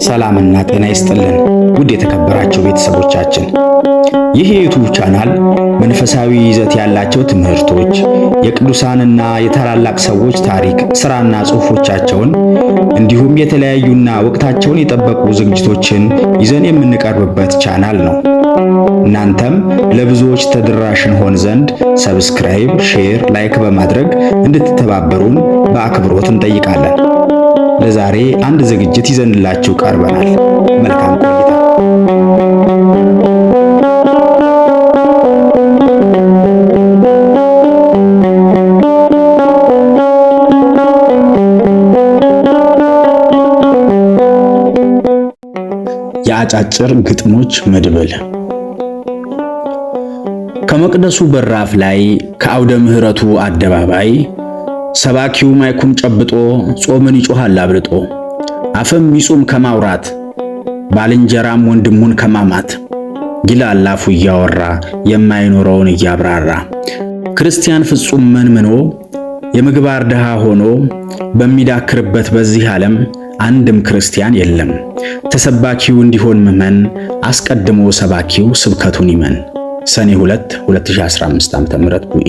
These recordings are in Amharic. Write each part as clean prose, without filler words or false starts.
ሰላምና ጤና ይስጥልን ውድ የተከበራችሁ ቤተሰቦቻችን። ይህ የዩቲዩብ ቻናል መንፈሳዊ ይዘት ያላቸው ትምህርቶች፣ የቅዱሳንና የታላላቅ ሰዎች ታሪክ፣ ስራና ጽሑፎቻቸውን እንዲሁም የተለያዩና ወቅታቸውን የጠበቁ ዝግጅቶችን ይዘን የምንቀርብበት ቻናል ነው። እናንተም ለብዙዎች ተደራሽ እንሆን ዘንድ ሰብስክራይብ፣ ሼር፣ ላይክ በማድረግ እንድትተባበሩን በአክብሮት እንጠይቃለን። ለዛሬ አንድ ዝግጅት ይዘንላችሁ ቀርበናል። መልካም ቆይታ። የአጫጭር ግጥሞች መድብል። ከመቅደሱ በራፍ ላይ ከአውደ ምሕረቱ አደባባይ ሰባኪው ማይኩን ጨብጦ ጾምን ይጮሃል አብልጦ፣ አፍም ይጹም ከማውራት ባልንጀራም ወንድሙን ከማማት ይላል አፉ እያወራ የማይኖረውን እያብራራ። ክርስቲያን ፍጹም መንምኖ የምግባር ድሃ ሆኖ በሚዳክርበት በዚህ ዓለም አንድም ክርስቲያን የለም። ተሰባኪው እንዲሆን ምመን አስቀድሞ ሰባኪው ስብከቱን ይመን። ሰኔ 2 2015 ዓ.ም ቡኢ።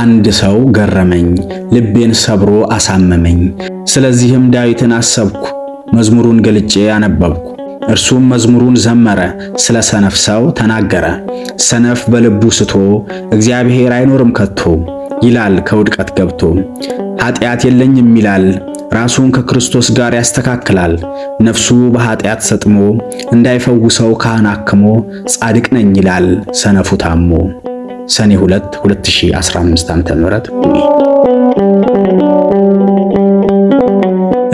አንድ ሰው ገረመኝ፣ ልቤን ሰብሮ አሳመመኝ። ስለዚህም ዳዊትን አሰብኩ፣ መዝሙሩን ገልጬ አነበብኩ። እርሱም መዝሙሩን ዘመረ፣ ስለ ሰነፍ ሰው ተናገረ። ሰነፍ በልቡ ስቶ እግዚአብሔር አይኖርም ከቶ ይላል ከውድቀት ገብቶ። ኃጢአት የለኝም ይላል፣ ራሱን ከክርስቶስ ጋር ያስተካክላል። ነፍሱ በኃጢአት ሰጥሞ እንዳይፈውሰው ካህን አክሞ ጻድቅ ነኝ ይላል ሰነፉ ታሞ። ሰኔ 2 2015 ዓ.ም ቡኢ።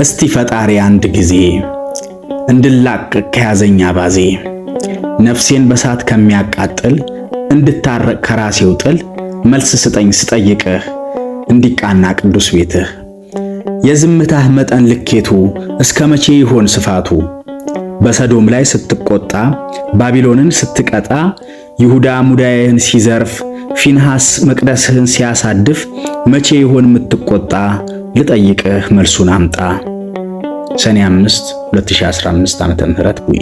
እስቲ ፈጣሪ አንድ ጊዜ እንድላቀቅ ከያዘኝ አባዜ፣ ነፍሴን በሳት ከሚያቃጥል እንድታረቅ ከራሴው ጥል፣ መልስ ስጠኝ ስጠይቅህ እንዲቃና ቅዱስ ቤትህ። የዝምታህ መጠን ልኬቱ እስከ መቼ ይሆን ስፋቱ? በሰዶም ላይ ስትቆጣ ባቢሎንን ስትቀጣ፣ ይሁዳ ሙዳይህን ሲዘርፍ ፊንሐስ መቅደስህን ሲያሳድፍ፣ መቼ ይሆን የምትቆጣ? ልጠይቅህ መልሱን አምጣ። ሰኔ 5 2015 ዓ.ም ቡኢ።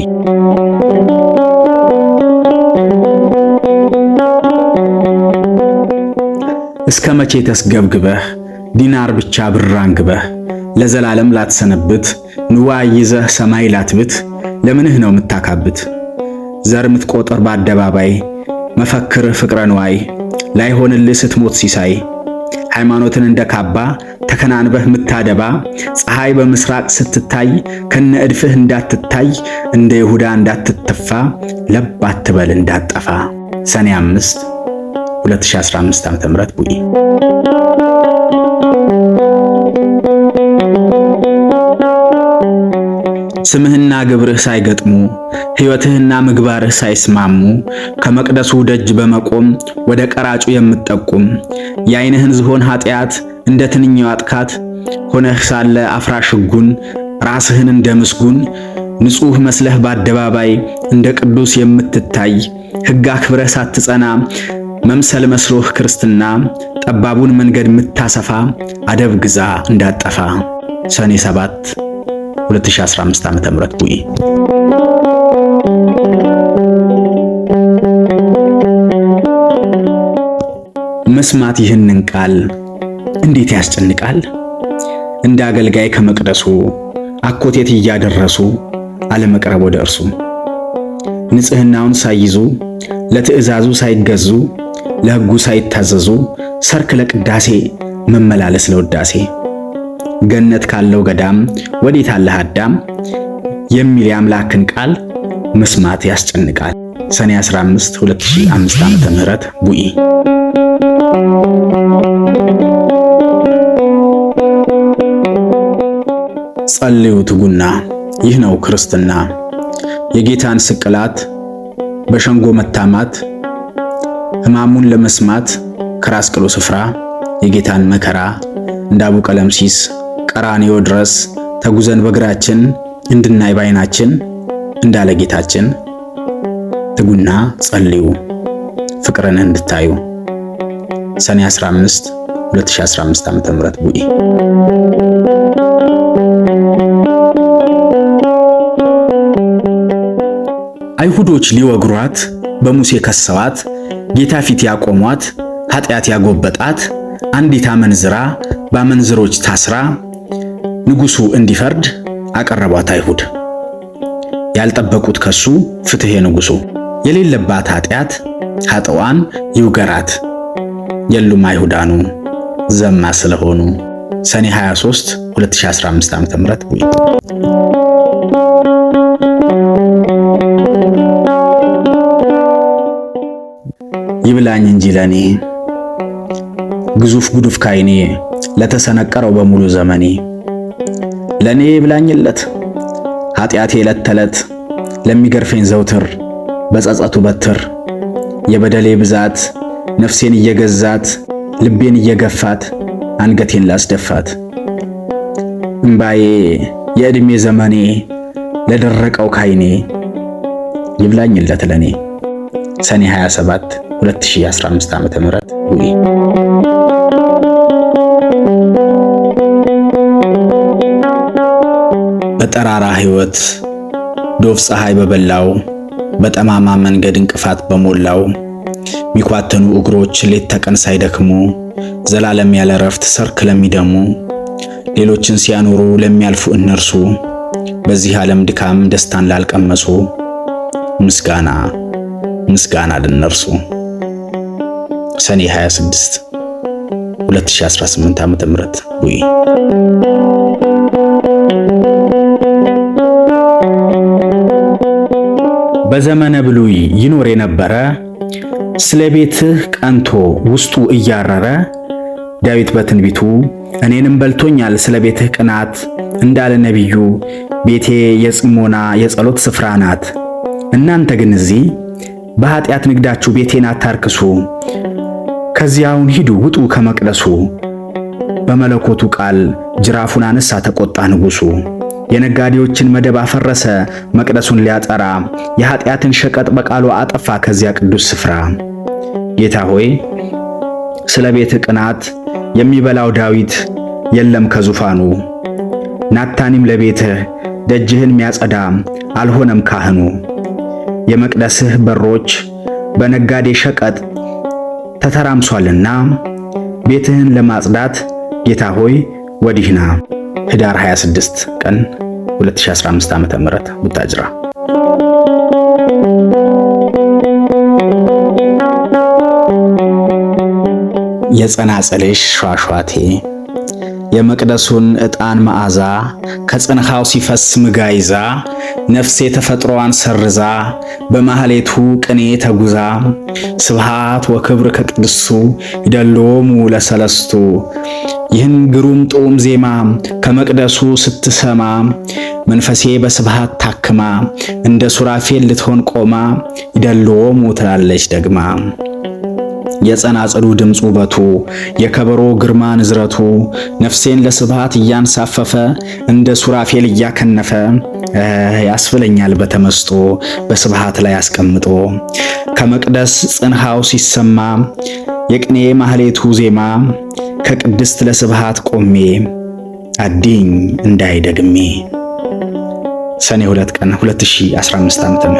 እስከ መቼ ተስገብግበህ ዲናር ብቻ ብር አንግበህ ለዘላለም ላትሰነብት ንዋይ ይዘህ ሰማይ ላትብት? ለምንህ ነው የምታካብት? ዘር ምትቆጥር በአደባባይ መፈክር ፍቅረ ንዋይ ላይሆንልህ ስትሞት ሲሳይ። ሃይማኖትን እንደ ካባ ተከናንበህ ምታደባ፣ ፀሐይ በምስራቅ ስትታይ ከነ እድፍህ እንዳትታይ፣ እንደ ይሁዳ እንዳትተፋ ለብ አትበል እንዳትጠፋ። ሰኔ 5 2015 ዓ.ም ቡኢ። ስምህና ግብርህ ሳይገጥሙ ሕይወትህና ምግባርህ ሳይስማሙ ከመቅደሱ ደጅ በመቆም ወደ ቀራጩ የምትጠቁም፣ የዓይንህን ዝሆን ኃጢአት እንደ ትንኝ ዋጥካት፣ ሆነህ ሳለ አፍራሽ ሕጉን ራስህን እንደ ምስጉን፣ ንጹሕ መስለህ በአደባባይ እንደ ቅዱስ የምትታይ፣ ሕግ አክብረህ ሳትጸና መምሰል መስሎህ ክርስትና፣ ጠባቡን መንገድ ምታሰፋ አደብ ግዛ እንዳጠፋ። ሰኔ 7 2015 ዓ.ም ቡኢ። መስማት ይህንን ቃል እንዴት ያስጨንቃል! እንደ አገልጋይ ከመቅደሱ አኮቴት እያደረሱ አለመቅረብ ወደ እርሱ፣ ንጽሕናውን ሳይይዙ ለትእዛዙ ሳይገዙ ለሕጉ ሳይታዘዙ ሰርክ ለቅዳሴ መመላለስ ለውዳሴ። ገነት ካለው ገዳም ወዴት አለህ አዳም የሚል የአምላክን ቃል መስማት ያስጨንቃል። ሰኔ 15 2005 ዓ.ም ቡኢ። ጸልዩ ትጉና፣ ይህ ነው ክርስትና። የጌታን ስቅላት በሸንጎ መታማት፣ ሕማሙን ለመስማት ከራስ ቅሉ ስፍራ የጌታን መከራ እንደ አቡ ቀለምሲስ ቀራንዮ ድረስ ተጉዘን በእግራችን እንድናይ ባይናችን እንዳለ ጌታችን ትጉና ጸልዩ ፍቅርን እንድታዩ። ሰኔ 15 2015 ዓ.ም ቡኢ አይሁዶች ሊወግሯት በሙሴ ከሰዋት ጌታ ፊት ያቆሟት ኃጢአት ያጎበጣት አንዲት አመንዝራ በአመንዝሮች ታስራ ንጉሡ እንዲፈርድ አቀረቧት አይሁድ። ያልጠበቁት ከሱ ፍትሕ የንጉሡ የሌለባት ኃጢአት ኃጥዋን ይውገራት የሉም አይሁዳኑ ዘማ ስለሆኑ። ሰኔ 23 2015 ዓ.ም ውይ ይብላኝ እንጂ ለኔ ግዙፍ ጉዱፍ ካይኔ ለተሰነቀረው በሙሉ ዘመኔ ለኔ ይብላኝለት ኃጢአቴ ዕለት ተዕለት ለሚገርፈኝ ዘውትር በጸጸቱ በትር የበደሌ ብዛት ነፍሴን እየገዛት ልቤን እየገፋት አንገቴን ላስደፋት እምባዬ የዕድሜ ዘመኔ ለደረቀው ካይኔ ይብላኝለት ለኔ። ሰኔ 27 2015 ዓ.ም ውይ በጠራራ ሕይወት ዶፍ ፀሐይ በበላው በጠማማ መንገድ እንቅፋት በሞላው ሚኳተኑ እግሮች ሌት ተቀን ሳይደክሙ ዘላለም ያለ ረፍት ሰርክ ለሚደሙ ሌሎችን ሲያኖሩ ለሚያልፉ እነርሱ በዚህ ዓለም ድካም ደስታን ላልቀመሱ ምስጋና ምስጋና ለነርሱ። ሰኔ 26 2018 ዓ.ም ውይ በዘመነ ብሉይ ይኖር የነበረ ስለ ቤትህ ቀንቶ ውስጡ እያረረ ዳዊት በትንቢቱ እኔንም በልቶኛል ስለ ቤትህ ቅናት እንዳለ ነቢዩ ቤቴ የጽሞና የጸሎት ስፍራ ናት። እናንተ ግን እዚህ በኃጢአት ንግዳችሁ ቤቴን አታርክሱ። ከዚያውን ሂዱ ውጡ ከመቅደሱ። በመለኮቱ ቃል ጅራፉን አነሳ ተቆጣ ንጉሡ። የነጋዴዎችን መደብ አፈረሰ መቅደሱን ሊያጠራ የኃጢአትን ሸቀጥ በቃሉ አጠፋ ከዚያ ቅዱስ ስፍራ። ጌታ ሆይ ስለ ቤት ቅናት የሚበላው ዳዊት የለም ከዙፋኑ። ናታኒም ለቤትህ ደጅህን ሚያጸዳ አልሆነም ካህኑ። የመቅደስህ በሮች በነጋዴ ሸቀጥ ተተራምሷልና ቤትህን ለማጽዳት ጌታ ሆይ ወዲህና። ህዳር 26 ቀን 2015 ዓ.ም ቡታጅራ። የጸናጽልሽ ሿሿቴ የመቅደሱን ዕጣን መዓዛ ከጽንሃው ሲፈስ ምጋይዛ ነፍሴ ተፈጥሮዋን ሰርዛ በማህሌቱ ቅኔ ተጉዛ ስብሃት ወክብር ከቅድሱ ይደሎሙ ለሰለስቱ። ይህን ግሩም ጡም ዜማ ከመቅደሱ ስትሰማ መንፈሴ በስብሃት ታክማ እንደ ሱራፌል ልትሆን ቆማ ይደሎሙ ትላለች ደግማ። የጸናጽሉ ድምፅ ውበቱ የከበሮ ግርማ ንዝረቱ ነፍሴን ለስብሃት እያንሳፈፈ እንደ ሱራፌል እያከነፈ ያስብለኛል በተመስጦ በስብሃት ላይ አስቀምጦ። ከመቅደስ ጽንሃው ሲሰማ የቅኔ ማህሌቱ ዜማ ከቅድስት ለስብሃት ቆሜ አዲኝ እንዳይደግሜ። ሰኔ 2 ቀን 2015 ዓ.ም